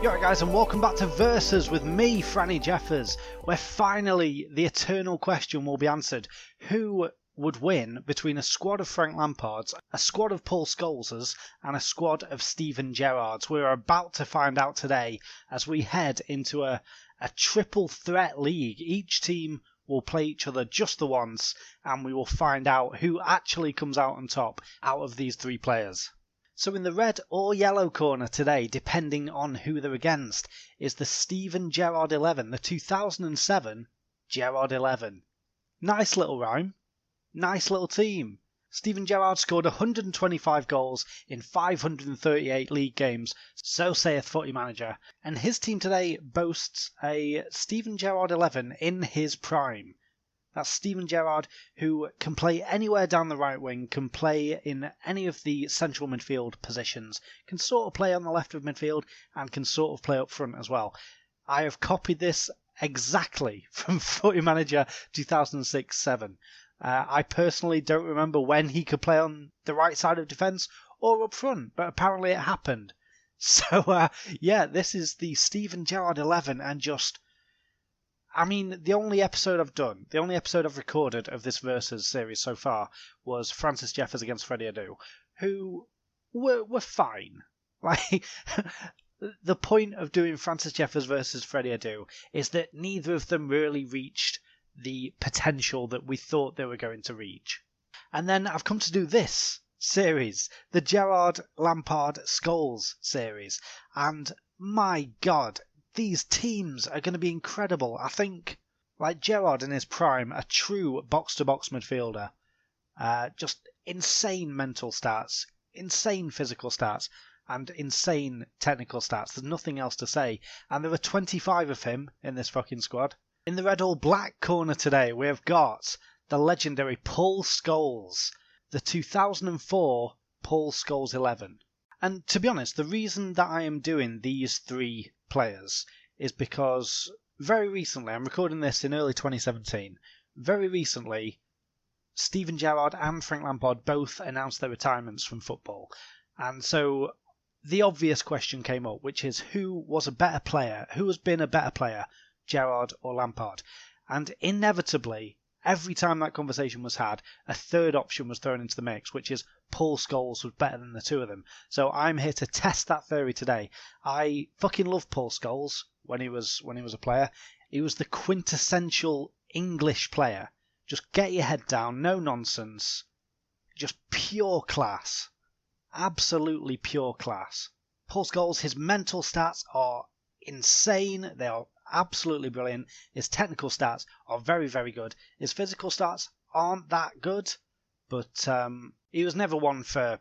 Yo guys, and welcome back to Versus with me, Franny Jeffers, where finally the eternal question will be answered. Who would win between a squad of Frank Lampards, a squad of Paul Scholes, and a squad of Steven Gerrards? We're about to find out today as we head into a triple threat league. Each team will play each other just the once, and we will find out who actually comes out on top out of these three players. So in the red or yellow corner today, depending on who they're against, is the Steven Gerrard 11, the 2007 Gerrard 11. Nice little rhyme. Nice little team. Steven Gerrard scored 125 goals in 538 league games, so saith Footy Manager, and his team today boasts a Steven Gerrard 11 in his prime. That's Steven Gerrard, who can play anywhere down the right wing, can play in any of the central midfield positions, can sort of play on the left of midfield, and can sort of play up front as well. I have copied this exactly from Footy Manager 2006-07. I personally don't remember when he could play on the right side of defence or up front, but apparently it happened. So, this is the Steven Gerrard 11, and the only episode I've recorded of this Versus series so far was Francis Jeffers against Freddie Adu, who were fine. Like, the point of doing Francis Jeffers versus Freddie Adu is that neither of them really reached the potential that we thought they were going to reach. And then I've come to do this series, the Gerrard Lampard Scholes series, and my God, these teams are going to be incredible. I think, like Gerrard in his prime, a true box-to-box midfielder. Just insane mental stats, insane physical stats, and insane technical stats. There's nothing else to say. And there are 25 of him in this fucking squad. In the red or black corner today, we have got the legendary Paul Scholes, the 2004 Paul Scholes 11. And to be honest, the reason that I am doing these three players is because very recently, I'm recording this in early 2017, very recently, Steven Gerrard and Frank Lampard both announced their retirements from football. And so the obvious question came up, which is who was a better player, who has been a better player, Gerrard or Lampard? And inevitably, every time that conversation was had, a third option was thrown into the mix, which is Paul Scholes was better than the two of them. So I'm here to test that theory today. I fucking love Paul Scholes when he was a player. He was the quintessential English player. Just get your head down, no nonsense. Just pure class. Absolutely pure class. Paul Scholes, his mental stats are insane. They are absolutely brilliant. His technical stats are very, very good. His physical stats aren't that good, but he was never one for,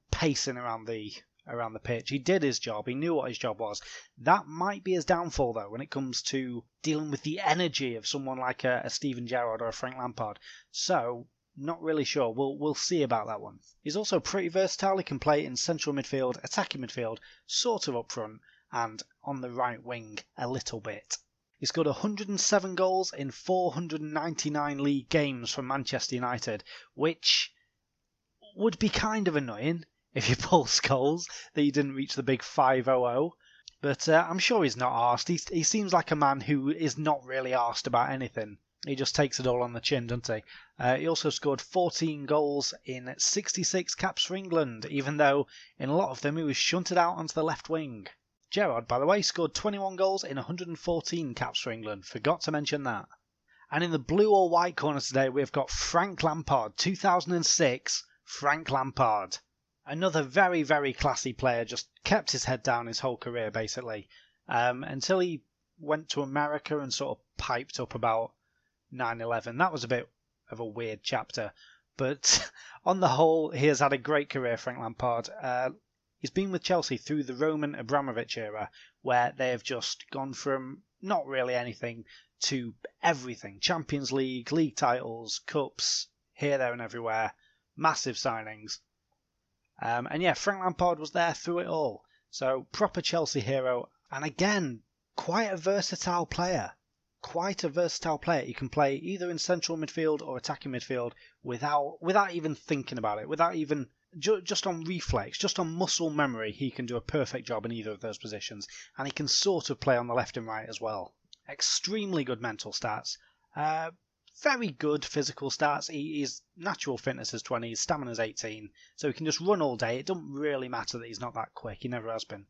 pacing around the pitch. He did his job. He knew what his job was. That might be his downfall, though, when it comes to dealing with the energy of someone like a Steven Gerrard or a Frank Lampard. So, not really sure. We'll see about that one. He's also pretty versatile. He can play in central midfield, attacking midfield, sort of up front, and on the right wing a little bit. He scored 107 goals in 499 league games for Manchester United, which would be kind of annoying if you're Paul Scholes, that you didn't reach the big 500. But I'm sure he's not arsed. He seems like a man who is not really arsed about anything. He just takes it all on the chin, doesn't he? He also scored 14 goals in 66 caps for England, even though in a lot of them he was shunted out onto the left wing. Gerrard, by the way, scored 21 goals in 114 caps for England. Forgot to mention that. And in the blue or white corner today, we've got Frank Lampard, 2006 Frank Lampard. Another very, very classy player, just kept his head down his whole career, basically. Until he went to America and sort of piped up about 9/11. That was a bit of a weird chapter. But on the whole, he has had a great career, Frank Lampard. He's been with Chelsea through the Roman Abramovich era, where they have just gone from not really anything to everything. Champions League, league titles, cups, here, there and everywhere. Massive signings. Frank Lampard was there through it all. So, proper Chelsea hero. And again, quite a versatile player. quite a versatile player. He can play either in central midfield or attacking midfield without even thinking about it, without even just on reflex, just on muscle memory. He can do a perfect job in either of those positions, and he can sort of play on the left and right as well. Extremely good mental stats. Very good physical stats. His natural fitness is 20, his stamina is 18, so he can just run all day. It doesn't really matter that he's not that quick, he never has been.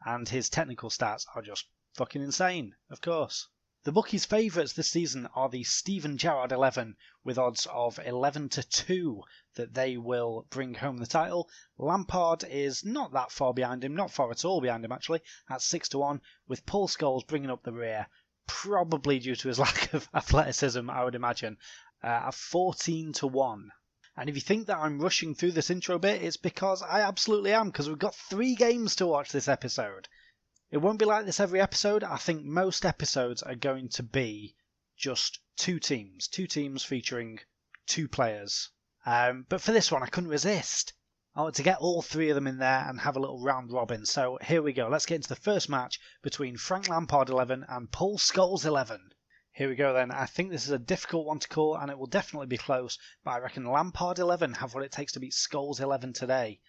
And his technical stats are just fucking insane, of course. The bookies' favourites this season are the Steven Gerrards 11, with odds of 11-2 that they will bring home the title. Lampard is not that far behind him, not far at all behind him actually, at 6-1, with Paul Scholes bringing up the rear, probably due to his lack of athleticism, I would imagine, at 14-1. And if you think that I'm rushing through this intro bit, it's because I absolutely am, because we've got 3 games to watch this episode. It won't be like this every episode. I think most episodes are going to be just 2 teams featuring 2 players. But for this one, I couldn't resist. I want to get all 3 of them in there and have a little round robin. So here we go. Let's get into the first match between Frank Lampards 11 and Paul Scholes 11. Here we go then. I think this is a difficult one to call, and it will definitely be close, but I reckon Lampards 11 have what it takes to beat Scholes 11 today.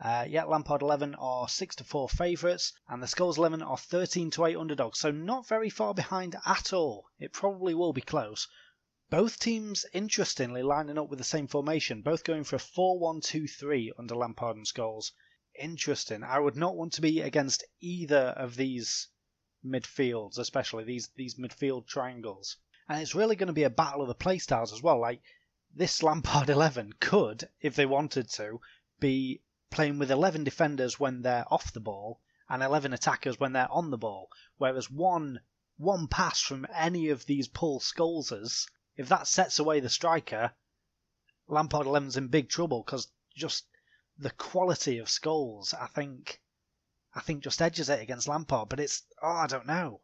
Lampards 11 are 6-4 favourites, and the Scholes 11 are 13-8 underdogs, so not very far behind at all. It probably will be close. Both teams, interestingly, lining up with the same formation, both going for a 4-1-2-3 under Lampard and Scholes. Interesting. I would not want to be against either of these midfields, especially these midfield triangles. And it's really going to be a battle of the playstyles as well. Like, this Lampards 11 could, if they wanted to, be playing with 11 defenders when they're off the ball and 11 attackers when they're on the ball, whereas one pass from any of these Paul Scholeses, if that sets away the striker, Lampards 11's in big trouble, because just the quality of Scholes, I think just edges it against Lampard. But I don't know.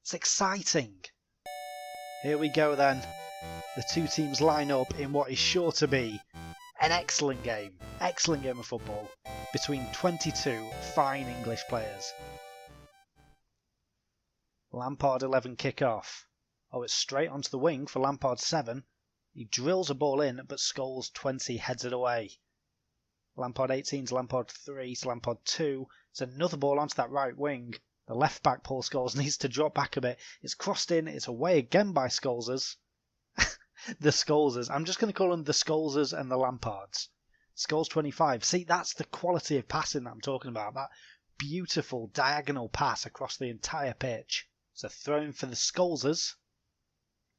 It's exciting. Here we go then. The 2 teams line up in what is sure to be an excellent game of football between 22 fine English players. Lampards 11 kick off. Oh, it's straight onto the wing for Lampards 7. He drills a ball in, but Scholes 20 heads it away. Lampards 18 to Lampards 3 to Lampards 2. It's another ball onto that right wing. The left back Paul Scholes needs to drop back a bit. It's crossed in. It's away again by Scholeses. The Scholeses. I'm just going to call them the Scholeses and the Lampards. Scholes 25. See, that's the quality of passing that I'm talking about. That beautiful diagonal pass across the entire pitch. It's a throw in for the Scholeses.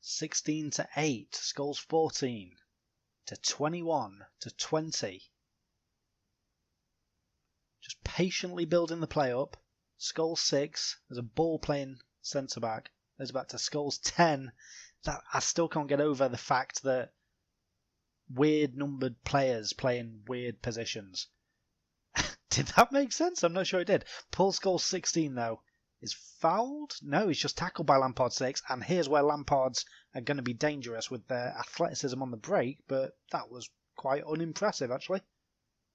16-8. Scholes 14 to 21-20. Just patiently building the play up. Scholes 6. There's a ball playing centre back. There's back to Scholes 10. That I still can't get over the fact that weird numbered players play in weird positions. Did that make sense? I'm not sure it did. Paul Scholes 16 though is fouled. No, he's just tackled by Lampards 6, and here's where Lampards are going to be dangerous with their athleticism on the break, but that was quite unimpressive actually.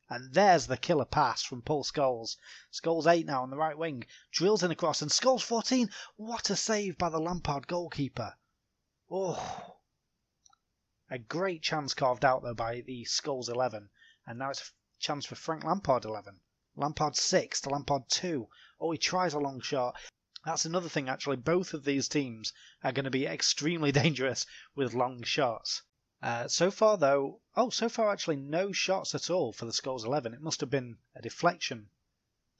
And there's the killer pass from Paul Scholes. Scholes 8 now on the right wing. Drills in across, and Scholes 14. What a save by the Lampard goalkeeper. Oh, a great chance carved out though by the Scholes 11, and now it's a chance for Frank Lampards 11. Lampards 6 to Lampards 2. Oh, he tries a long shot. That's another thing actually. Both of these teams are going to be extremely dangerous with long shots. So far actually no shots at all for the Scholes 11. It must have been a deflection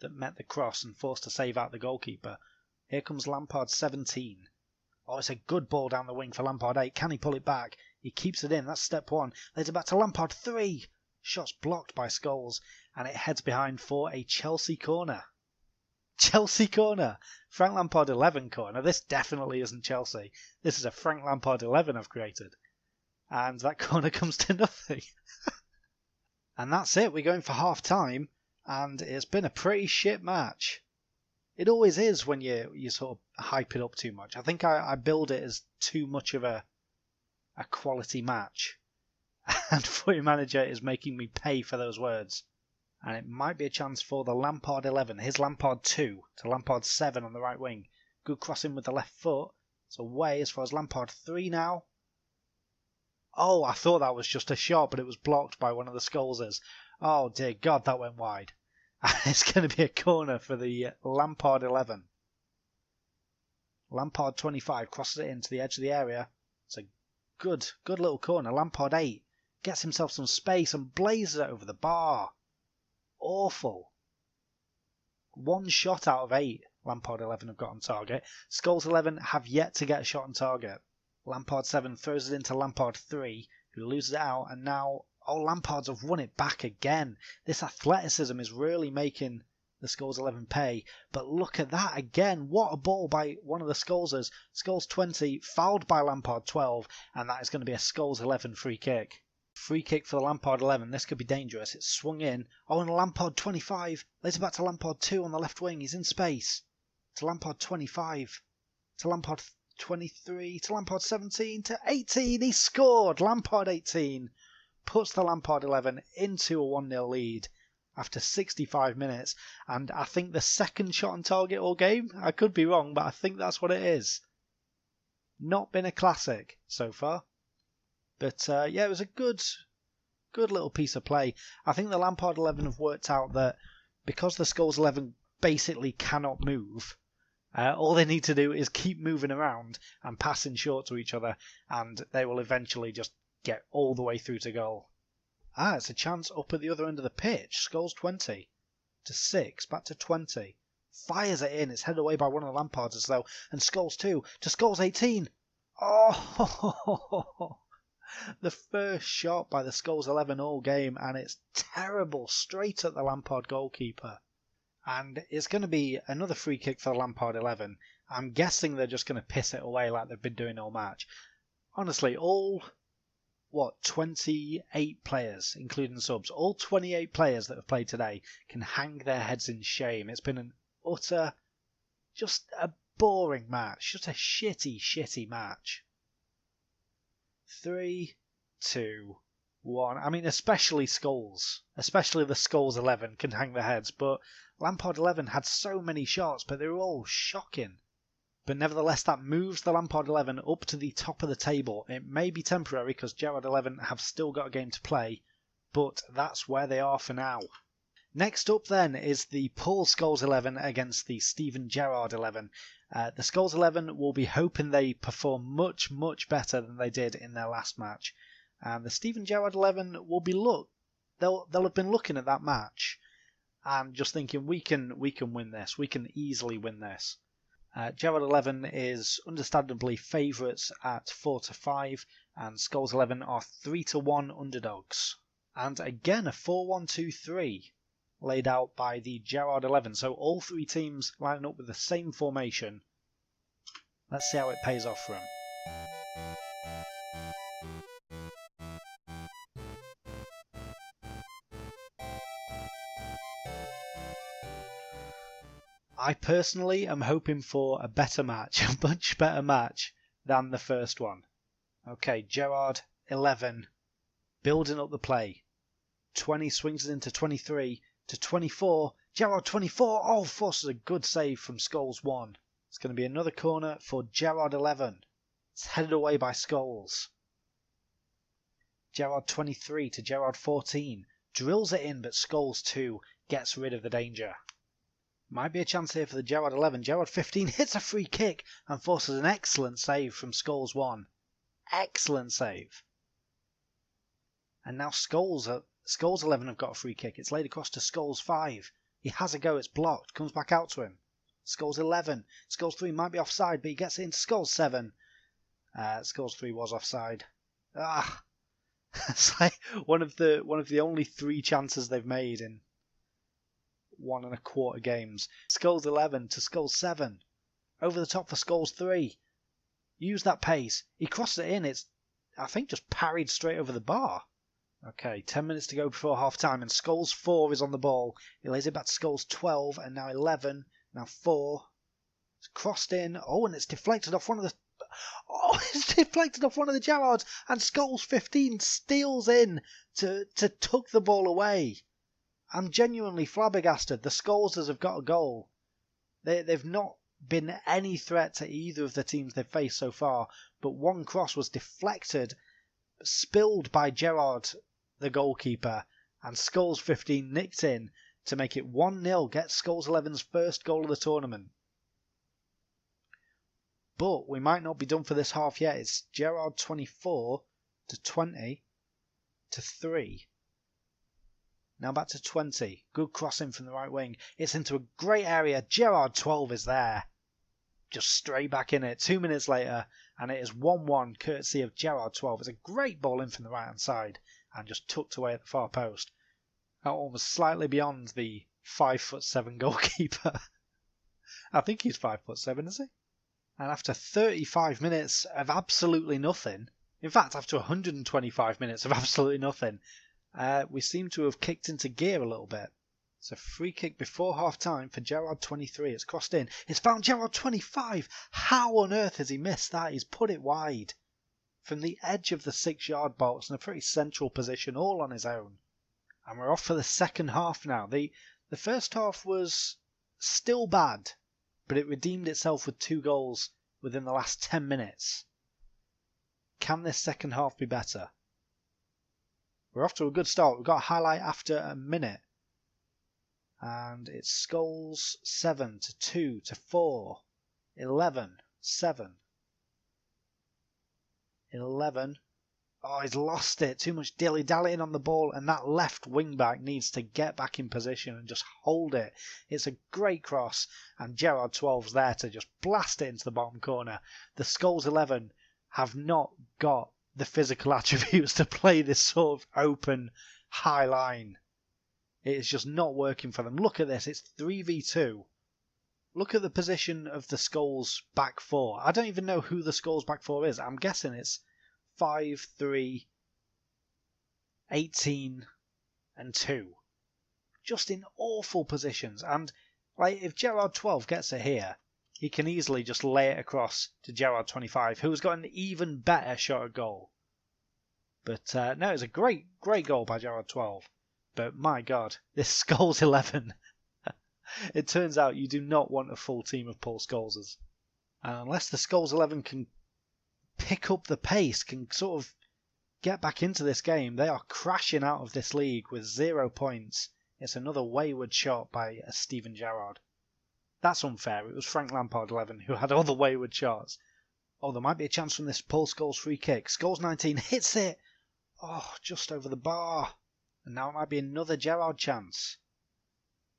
that met the cross and forced a save out the goalkeeper. Here comes Lampards 17. Oh, it's a good ball down the wing for Lampards 8. Can he pull it back? He keeps it in. That's step 1. Later back to Lampards 3. Shot's blocked by Scholes, and it heads behind for a Chelsea corner. Chelsea corner. Frank Lampards 11 corner. This definitely isn't Chelsea. This is a Frank Lampards 11 I've created. And that corner comes to nothing. And that's it. We're going for half time, and it's been a pretty shit match. It always is when you sort of hype it up too much. I think I build it as too much of a quality match. And Footy Manager is making me pay for those words. And it might be a chance for the Lampards 11. Here's Lampards 2 to Lampards 7 on the right wing. Good crossing with the left foot. It's away as far as Lampard 3 now. Oh, I thought that was just a shot, but it was blocked by one of the Scholeses. Oh, dear God, that went wide. It's going to be a corner for the Lampard 11. Lampard 25 crosses it into the edge of the area. It's a good little corner. Lampard 8 gets himself some space and blazes it over the bar. Awful. 1 shot out of 8 Lampard 11 have got on target. Scholes 11 have yet to get a shot on target. Lampard 7 throws it into Lampard 3, who loses it out, and now, Lampards have won it back again. This athleticism is really making the Scholes 11 pay, but look at that again. What a ball by one of the Scholeses. Scholes 20, fouled by Lampard 12, and that is going to be a Scholes 11 free kick. Free kick for the Lampard 11. This could be dangerous. It's swung in. Oh, and Lampard 25. Later back to Lampard 2 on the left wing. He's in space. To Lampard 25. To Lampard 23. To Lampard 17. To 18. He scored. Lampard 18 puts the Lampard 11 into a 1-0 lead after 65 minutes. And I think the second shot on target all game. I could be wrong, but I think that's what it is. Not been a classic so far. But yeah, it was a good little piece of play. I think the Lampard 11 have worked out that because the Scholes 11 basically cannot move, all they need to do is keep moving around and passing short to each other, and they will eventually just get all the way through to goal. It's a chance up at the other end of the pitch. Scholes 20 to 6, back to 20. Fires it in. It's headed away by one of the Lampards as though, and Scholes 2 to Scholes 18. Oh! The first shot by the Scholes 11 all game, and it's terrible, straight at the Lampard goalkeeper. And it's going to be another free kick for the Lampard 11. I'm guessing they're just going to piss it away like they've been doing all match. Honestly, 28 players, including subs, all 28 players that have played today can hang their heads in shame. It's been an utter, just a boring match, just a shitty match. 3, 2, 1. I mean, especially Scholes. Especially the Scholes 11 can hang their heads. But Lampard 11 had so many shots, but they were all shocking. But nevertheless, that moves the Lampard 11 up to the top of the table. It may be temporary because Gerrard 11 have still got a game to play. But that's where they are for now. Next up then is the Paul Scholes 11 against the Steven Gerrard 11. The Scholes 11 will be hoping they perform much better than they did in their last match. And the Steven Gerrard 11 will be they'll have been looking at that match and just thinking we can win this. We can easily win this. Gerrard 11 is understandably favourites at 4-5, and Scholes 11 are 3-1 underdogs. And again a 4-1-2-3. Laid out by the Gerrard 11. So all three teams lining up with the same formation. Let's see how it pays off for them. I personally am hoping for a better match, a much better match than the first one. Okay, Gerrard 11 building up the play. 20 swings it into 23. To 24, Gerrard 24, forces a good save from Scholes 1. It's going to be another corner for Gerrard 11. It's headed away by Scholes. Gerrard 23 to Gerrard 14, drills it in, but Scholes 2 gets rid of the danger. Might be a chance here for the Gerrard 11. Gerrard 15 hits a free kick and forces an excellent save from Scholes 1. Excellent save. And now Scholes 11 have got a free kick. It's laid across to Scholes 5. He has a go. It's blocked. Comes back out to him. Scholes 11. Scholes 3 might be offside, but he gets it into Scholes 7. Scholes 3 was offside. It's like one of the only 3 chances they've made in 1.25 games. Scholes 11 to Scholes 7. Over the top for Scholes 3. Use that pace. He crosses it in. It's, I think, just parried straight over the bar. Okay, 10 minutes to go before half time, and Scholes 4 is on the ball. He lays it back to Scholes 12, and now 11, now 4. It's crossed in. And it's deflected off one of the... it's deflected off one of the Gerrards, and Scholes 15 steals in to tuck the ball away. I'm genuinely flabbergasted. The Scholeses have got a goal. They've not been any threat to either of the teams they've faced so far, but one cross was deflected, spilled by Gerrard, the goalkeeper, and Scholes 15 nicked in to make it 1-0, get Scholes 11's first goal of the tournament. But we might not be done for this half yet. It's Gerrard 24 to 20 to 3. Now back to 20. Good crossing from the right wing. It's into a great area. Gerrard 12 is there. Just straight back in it. 2 minutes later, and it is 1-1 courtesy of Gerrard 12. It's a great ball in from the right hand side and just tucked away at the far post. Almost slightly beyond the 5'7" goalkeeper. I think he's 5'7", is he? And after 35 minutes of absolutely nothing, in fact, after 125 minutes of absolutely nothing, we seem to have kicked into gear a little bit. It's a free kick before half time for Gerrard 23. It's crossed in. It's found Gerrard 25. How on earth has he missed that? He's put it wide from the edge of the 6-yard box in a pretty central position, all on his own. And we're off for the second half now. The first half was still bad, but it redeemed itself with 2 goals within the last 10 minutes. Can this second half be better? We're off to a good start. We've got a highlight after a minute. And it's Scholes 7 to 2 to 4. 11, 7. 11. Oh, he's lost it. Too much dilly-dallying on the ball, and that left wing-back needs to get back in position and just hold it. It's a great cross, and Gerrard 12's there to just blast it into the bottom corner. The Scholes 11 have not got the physical attributes to play this sort of open, high line. It is just not working for them. Look at this. It's 3v2. Look at the position of the Scholes back four. I don't even know who the Scholes back four is. I'm guessing it's 5, 3, 18 and 2. Just in awful positions. And like if Gerrard 12 gets it here, he can easily just lay it across to Gerrard 25, who's got an even better shot at goal. But no, it's a great goal by Gerrard 12. But my God, this Scholes 11. It turns out you do not want a full team of Paul Scholeses. And unless the Scholes 11 can pick up the pace, can sort of get back into this game, they are crashing out of this league with 0 points. It's another wayward shot by Steven Gerrard. That's unfair. It was Frank Lampards 11 who had all the wayward shots. Oh, there might be a chance from this Paul Scholes free kick. Scholes 19 hits it. Oh, just over the bar. And now it might be another Gerrard chance.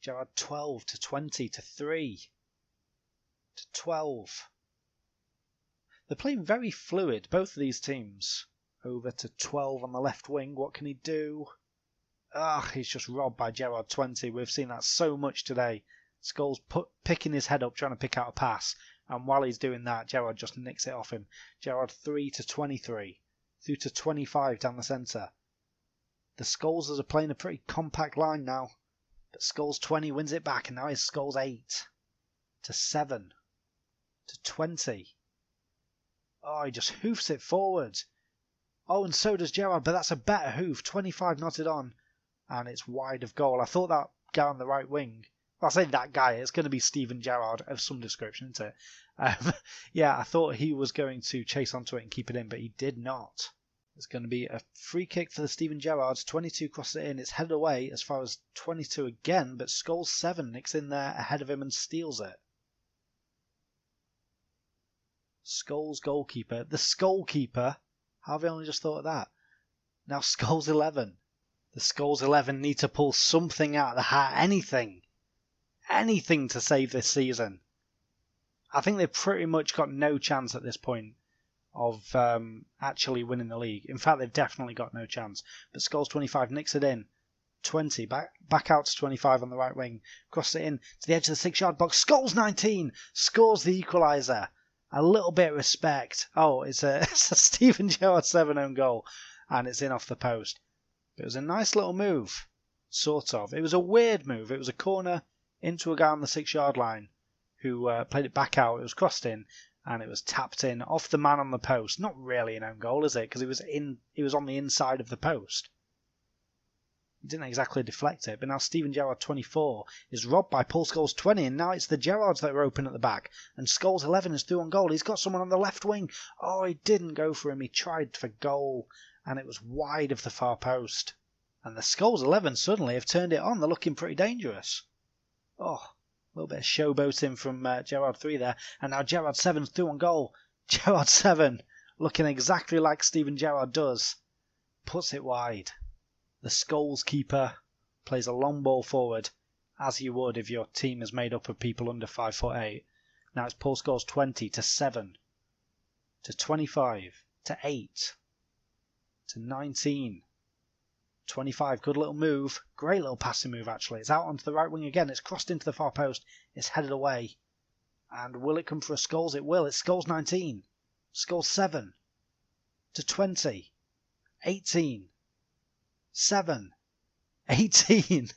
Gerrard 12 to 20 to 3 to 12. They're playing very fluid, both of these teams. Over to 12 on the left wing. What can he do? He's just robbed by Gerrard 20. We've seen that so much today. Scholes picking his head up, trying to pick out a pass. And while he's doing that, Gerrard just nicks it off him. Gerrard 3 to 23. Through to 25 down the centre. The Scholes are playing a pretty compact line now. But Scholes 20 wins it back, and now it's Scholes 8 to 7 to 20. Oh, he just hoofs it forward. Oh, and so does Gerrard, but that's a better hoof. 25 knotted on, and it's wide of goal. I thought that guy on the right wing, well, I say that guy, it's going to be Steven Gerrard of some description, isn't it? Yeah, I thought he was going to chase onto it and keep it in, but he did not. It's going to be a free kick for the Steven Gerrards. 22 crosses it in. It's headed away as far as 22 again, but Scholes 7 nicks in there ahead of him and steals it. Scholes goalkeeper. The Skullkeeper. How have I only just thought of that? Now Scholes 11. The Scholes 11 need to pull something out of the hat. Anything. Anything to save this season. I think they've pretty much got no chance at this point of actually winning the league. In fact, they've definitely got no chance. But Scholes 25 nicks it in. 20, back out to 25 on the right wing. Crosses it in to the edge of the 6-yard box. Scholes 19 scores the equaliser. A little bit of respect. Oh, it's a Steven Gerrard 7 own goal. And it's in off the post. It was a nice little move. Sort of. It was a weird move. It was a corner into a guy on the 6-yard line who played it back out. It was crossed in. And it was tapped in off the man on the post. Not really an own goal, is it? Because he was on the inside of the post. He didn't exactly deflect it, but now Steven Gerrard 24 is robbed by Paul Scholes 20, and now it's the Gerrards that are open at the back. And Scholes 11 is through on goal. He's got someone on the left wing. Oh, he didn't go for him. He tried for goal, and it was wide of the far post. And the Scholes 11 suddenly have turned it on. They're looking pretty dangerous. Oh, a little bit of showboating from Gerrard 3 there. And now Gerrard 7's through on goal. Gerrard 7, looking exactly like Steven Gerrard does, puts it wide. The Scholes keeper plays a long ball forward, as you would if your team is made up of people under 5'8". Now it's Paul Scholes 20 to 7 to 25 to 8 to 19. 25, good little move. Great little passing move, actually. It's out onto the right wing again. It's crossed into the far post. It's headed away. And will it come for a Scholes? It will. It's Scholes 19. Scholes 7 to 20. 18. 7. 18.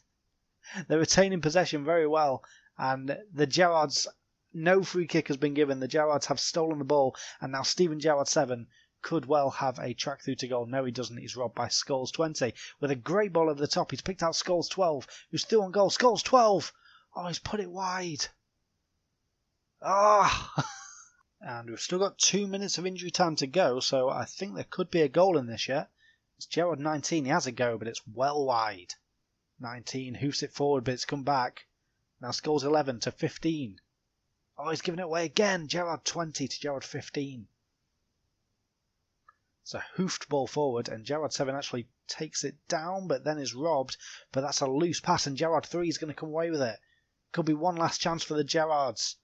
They're retaining possession very well. And the Gerrards, no free kick has been given. The Gerrards have stolen the ball. And now Steven Gerrard 7 could well have a track through to goal. No, he doesn't. He's robbed by Scholes 20. With a great ball over the top. He's picked out Scholes 12, who's through on goal. Scholes 12! Oh, he's put it wide. Ah! Oh. And we've still got 2 minutes of injury time to go, so I think there could be a goal in this yet. It's Gerrard 19. He has a go, but it's well wide. 19 hoofs it forward, but it's come back. Now Scholes 11 to 15. Oh, he's giving it away again. Gerrard 20 to Gerrard 15. It's a hoofed ball forward, and Gerrard 7 actually takes it down, but then is robbed. But that's a loose pass, and Gerrard 3 is going to come away with it. Could be one last chance for the Gerrards.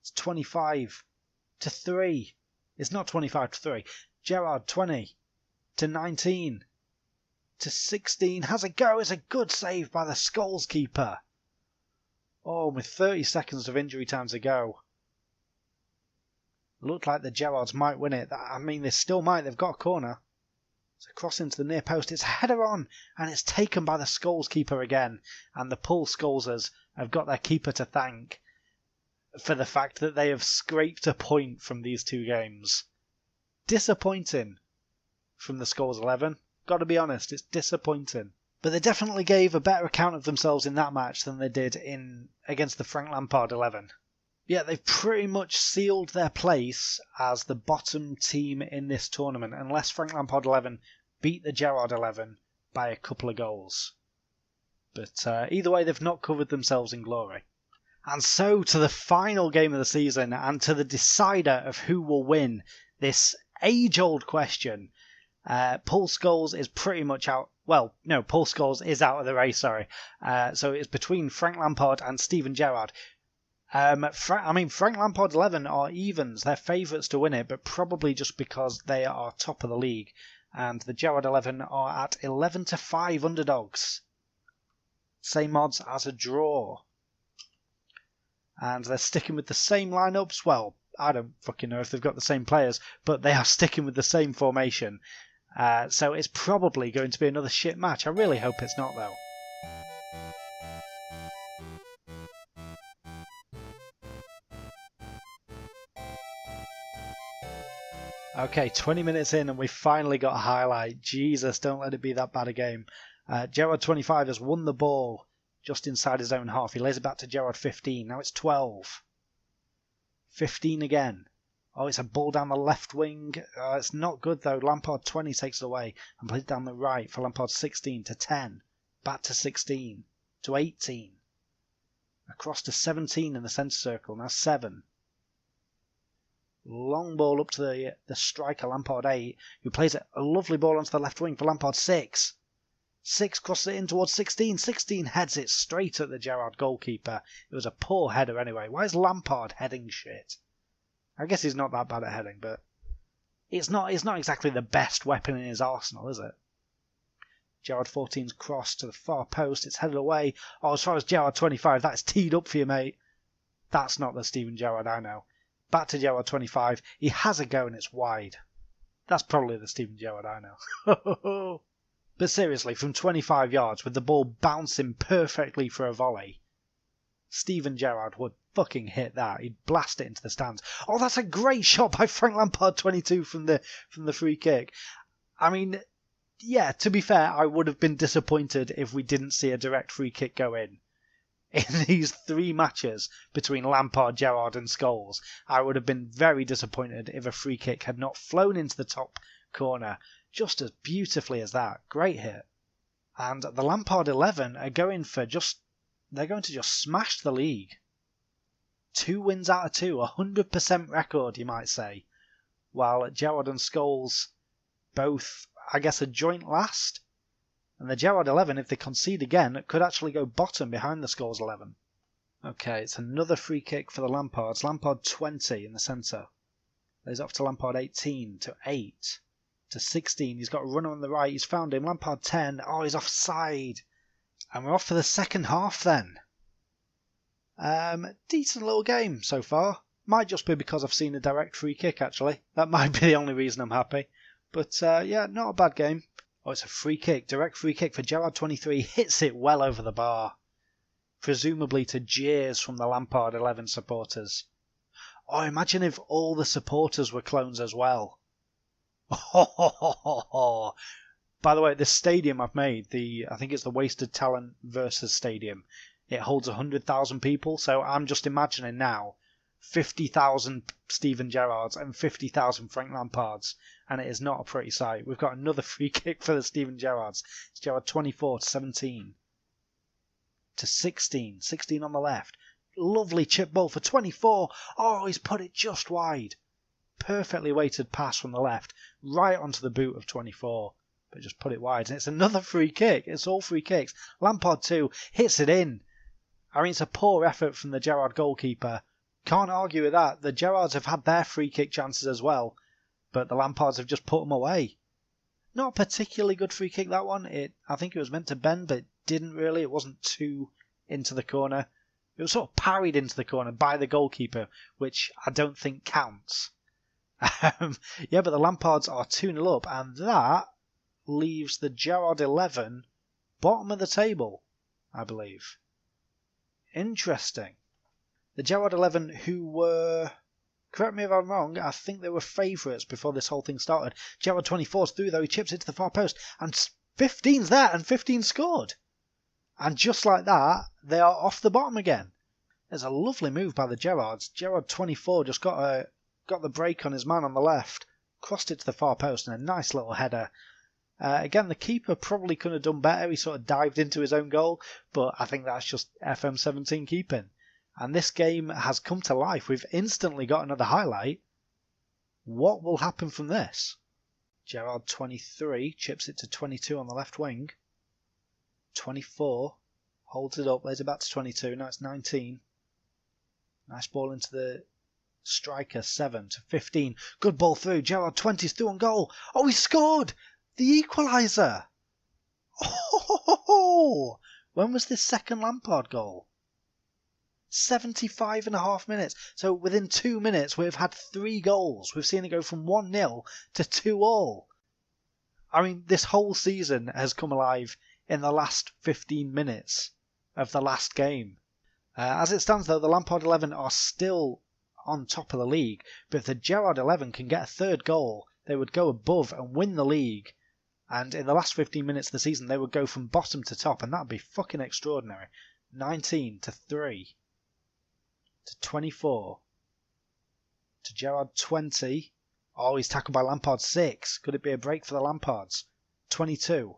It's 25 to 3. It's not 25 to 3. Gerrard 20 to 19 to 16. Has a go. It's a good save by the Scholes keeper. Oh, with 30 seconds of injury time to go. Looked like the Gerrards might win it. I mean, they still might. They've got a corner. It's a cross into the near post. It's a header on, and it's taken by the Scholes keeper again. And the Paul Scholesers have got their keeper to thank for the fact that they have scraped a point from these two games. Disappointing from the Scholes 11. Got to be honest, it's disappointing. But they definitely gave a better account of themselves in that match than they did against the Frank Lampards 11. Yeah, they've pretty much sealed their place as the bottom team in this tournament, unless Frank Lampards 11 beat the Gerrard 11 by a couple of goals. But either way, they've not covered themselves in glory. And so to the final game of the season, and to the decider of who will win this age-old question. Paul Scholes is pretty much out. Well, no, Paul Scholes is out of the race, sorry. So it's between Frank Lampards and Steven Gerrard. Frank Lampards 11 are evens. They're favourites to win it, but probably just because they are top of the league. And the Gerrard 11 are at 11 to 5 underdogs. Same odds as a draw. And they're sticking with the same lineups. Well, I don't fucking know if they've got the same players, but they are sticking with the same formation. So it's probably going to be another shit match. I really hope it's not, though. Okay, 20 minutes in and we've finally got a highlight. Jesus, don't let it be that bad a game. Gerrard 25 has won the ball just inside his own half. He lays it back to Gerrard 15. Now it's 12. 15 again. Oh, it's a ball down the left wing. It's not good though. Lampards 20 takes it away and plays it down the right for Lampards 16 to 10. Back to 16 to 18. Across to 17 in the centre circle. Now 7. Long ball up to the striker, Lampards 8, who plays a lovely ball onto the left wing for Lampards 6. 6 crosses it in towards 16. 16 heads it straight at the Gerrard goalkeeper. It was a poor header anyway. Why is Lampard heading shit? I guess he's not that bad at heading, but it's not exactly the best weapon in his arsenal, is it? Gerrard 14's cross to the far post. It's headed away. Oh, as far as Gerrard 25, that's teed up for you, mate. That's not the Steven Gerrard I know. Back to Gerrard 25. He has a go and it's wide. That's probably the Steven Gerrard I know. But seriously, from 25 yards with the ball bouncing perfectly for a volley, Steven Gerrard would fucking hit that. He'd blast it into the stands. Oh, that's a great shot by Frank Lampards 22 from the free kick. I mean, yeah, to be fair, I would have been disappointed if we didn't see a direct free kick go in. In these 3 matches between Lampard, Gerrard and Scholes, I would have been very disappointed if a free kick had not flown into the top corner just as beautifully as that. Great hit. And the Lampard 11 are going to just smash the league. 2 wins out of 2, 100% record, you might say. While Gerrard and Scholes both, I guess, a joint last. And the Gerrard 11, if they concede again, could actually go bottom behind the Scholes 11. Okay, it's another free kick for the Lampards. Lampard 20 in the centre. Lays off to Lampard 18, to 8, to 16. He's got a runner on the right. He's found him. Lampard 10. Oh, he's offside. And we're off for the second half then. Decent little game so far. Might just be because I've seen a direct free kick, actually. That might be the only reason I'm happy. But yeah, not a bad game. Oh, it's a free kick. Direct free kick for Gerrard 23. Hits it well over the bar. Presumably to jeers from the Lampard 11 supporters. Oh, imagine if all the supporters were clones as well. Oh. By the way, this stadium I've made, I think it's the Wasted Talent versus Stadium. It holds 100,000 people, so I'm just imagining now 50,000 Steven Gerrards and 50,000 Frank Lampards, and it is not a pretty sight. We've got another free kick for the Steven Gerrards. It's Gerrard 24 to 17 to 16. 16 on the left. Lovely chip ball for 24. Oh, he's put it just wide. Perfectly weighted pass from the left, right onto the boot of 24. But just put it wide. And it's another free kick. It's all free kicks. Lampard 2 hits it in. I mean, it's a poor effort from the Gerrard goalkeeper. Can't argue with that. The Gerrards have had their free kick chances as well, but the Lampards have just put them away. Not a particularly good free kick, that one. I think it was meant to bend, but it didn't really. It wasn't too into the corner. It was sort of parried into the corner by the goalkeeper, which I don't think counts. Yeah, but the Lampards are 2-0 up, and that leaves the Gerrard 11 bottom of the table, I believe. Interesting. The Gerrard 11, who were, correct me if I'm wrong, I think they were favourites before this whole thing started. Gerrard 24's through, though. He chips it to the far post, and 15's there, and 15 scored. And just like that, they are off the bottom again. There's a lovely move by the Gerrards. Gerrard 24 just got the break on his man on the left, crossed it to the far post, and a nice little header. Again, the keeper probably could have done better. He sort of dived into his own goal, but I think that's just FM17 keeping. And this game has come to life. We've instantly got another highlight. What will happen from this? Gerrard 23 chips it to 22 on the left wing. 24 holds it up, lays it back to 22. Now it's 19. Nice ball into the striker, 7 to 15. Good ball through. Gerrard 20's through on goal. Oh, he scored! The equaliser! Oh! When was this second Lampard goal? 75.5 minutes. So within 2 minutes, we've had 3 goals. We've seen it go from 1-0 to 2-2. I mean, this whole season has come alive in the last 15 minutes of the last game. As it stands, though, the Lampard 11 are still on top of the league. But if the Gerrard 11 can get a third goal, they would go above and win the league. And in the last 15 minutes of the season, they would go from bottom to top, and that would be fucking extraordinary. 19 to 3 to 24 to Gerrard 20. Oh, he's tackled by Lampard 6. Could it be a break for the Lampards? 22.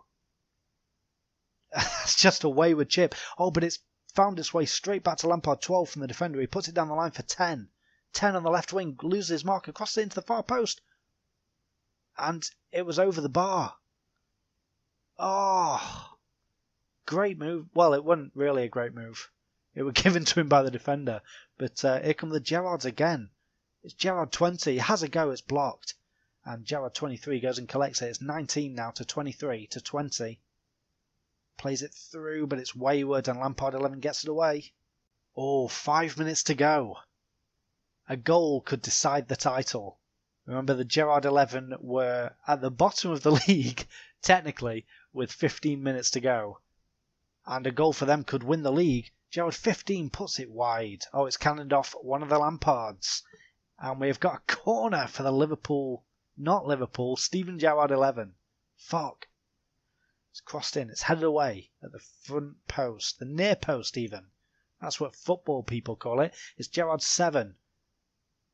That's just a wayward chip. Oh, but it's found its way straight back to Lampard 12 from the defender. He puts it down the line for 10. 10 on the left wing, loses his marker, crosses it into the far post. And it was over the bar. Oh, great move. Well, it wasn't really a great move. It was given to him by the defender. But here come the Gerrards again. It's Gerrard 20. He has a go. It's blocked. And Gerrard 23 goes and collects it. It's 19 now to 23 to 20. Plays it through, but it's wayward, and Lampard 11 gets it away. Oh, 5 minutes to go. A goal could decide the title. Remember, the Gerrard 11 were at the bottom of the league, technically, with 15 minutes to go. And a goal for them could win the league. Gerrard 15 puts it wide. Oh, it's cannoned off one of the Lampards. And we've got a corner for the Steven Gerrard 11. Fuck. It's crossed in. It's headed away at the front post. The near post, even. That's what football people call it. It's Gerrards 7.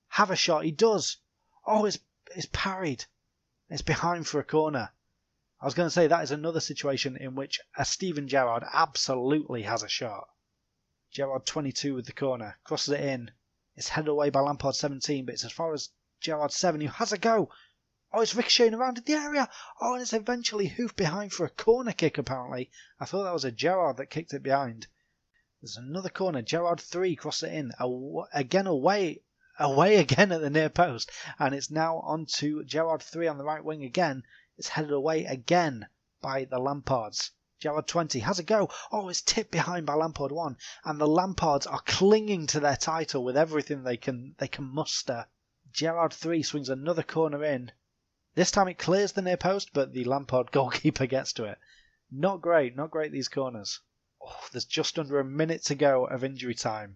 Have a shot. He does. Oh, it's parried. It's behind for a corner. I was going to say that is another situation in which a Steven Gerrard absolutely has a shot. Gerrard 22 with the corner. Crosses it in. It's headed away by Lampards 17, but it's as far as Gerrard 7 who has a go. Oh, it's ricocheting around in the area. Oh, and it's eventually hoofed behind for a corner kick, apparently. I thought that was a Gerrard that kicked it behind. There's another corner. Gerrard 3 crosses it in. Again away again at the near post. And it's now on to Gerrard 3 on the right wing again. It's headed away again by the Lampards. Gerrard 20 has a go. Oh, it's tipped behind by Lampard 1. And the Lampards are clinging to their title with everything they can muster. Gerrard 3 swings another corner in. This time it clears the near post, but the Lampard goalkeeper gets to it. Not great, these corners. Oh, there's just under a minute to go of injury time.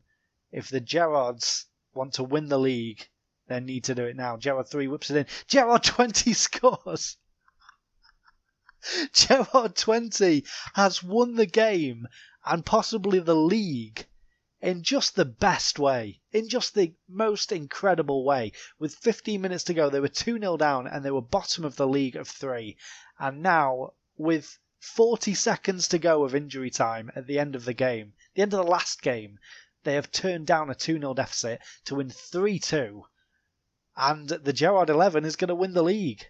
If the Gerrards want to win the league, they need to do it now. Gerrard 3 whips it in. Gerrard 20 scores! Gerrard 20 has won the game and possibly the league in just the best way, in just the most incredible way. With 15 minutes to go, they were 2-0 down and they were bottom of the league of 3. And now, with 40 seconds to go of injury time at the end of the game, the end of the last game, they have turned down a 2-0 deficit to win 3-2. And the Gerrard 11 is going to win the league.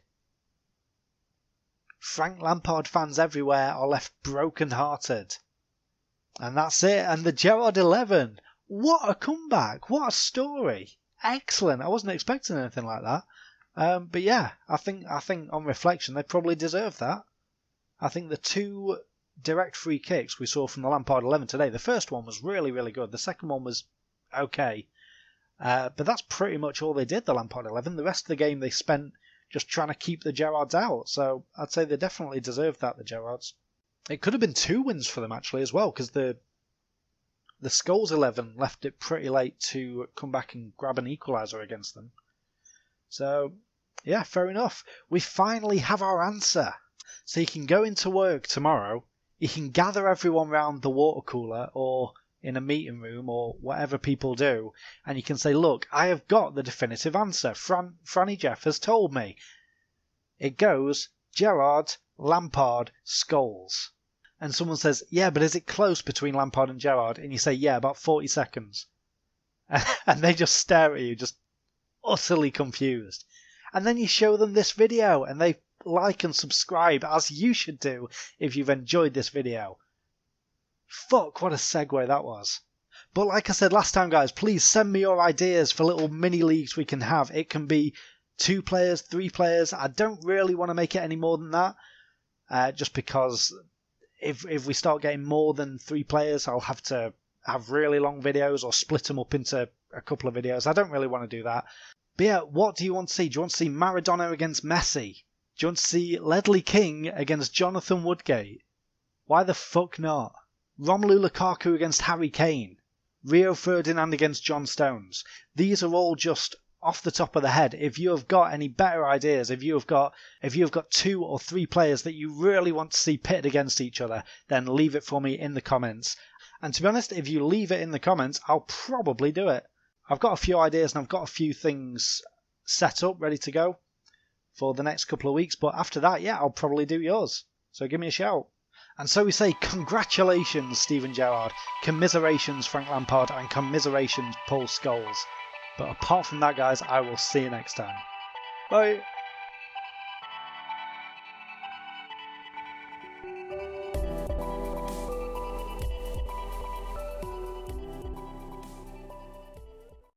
Frank Lampard fans everywhere are left broken-hearted. And that's it. And the Gerrard 11. What a comeback. What a story. Excellent. I wasn't expecting anything like that. But yeah, I think on reflection, they probably deserve that. I think the 2 direct free kicks we saw from the Lampard 11 today, the first one was really, really good. The second one was okay. But that's pretty much all they did, the Lampard 11. The rest of the game they spent just trying to keep the Gerrards out. So I'd say they definitely deserved that, the Gerrards. It could have been 2 wins for them, actually, as well, because the Scholes 11 left it pretty late to come back and grab an equaliser against them. So, yeah, fair enough. We finally have our answer. So you can go into work tomorrow, you can gather everyone round the water cooler or in a meeting room or whatever people do, and you can say, look, I have got the definitive answer. Franny Jeff has told me. It goes Gerrard, Lampard, Scholes. And someone says, yeah, but is it close between Lampard and Gerrard? And you say, yeah, about 40 seconds. And they just stare at you, just utterly confused. And then you show them this video, and they like and subscribe, as you should do if you've enjoyed this video. Fuck, what a segue that was. But like I said last time, guys, please send me your ideas for little mini leagues we can have. It can be 2 players, 3 players. I don't really want to make it any more than that. Just because if we start getting more than 3 players, I'll have to have really long videos or split them up into a couple of videos. I don't really want to do that. But yeah, what do you want to see? Do you want to see Maradona against Messi? Do you want to see Ledley King against Jonathan Woodgate? Why the fuck not? Romelu Lukaku against Harry Kane. Rio Ferdinand against John Stones. These are all just off the top of the head. If you have got any better ideas, if you have got 2 or 3 players that you really want to see pitted against each other, then leave it for me in the comments. And to be honest, if you leave it in the comments, I'll probably do it. I've got a few ideas and I've got a few things set up, ready to go for the next couple of weeks. But after that, yeah, I'll probably do yours. So give me a shout. And so we say, congratulations, Steven Gerrard, commiserations, Frank Lampard, and commiserations, Paul Scholes. But apart from that, guys, I will see you next time. Bye.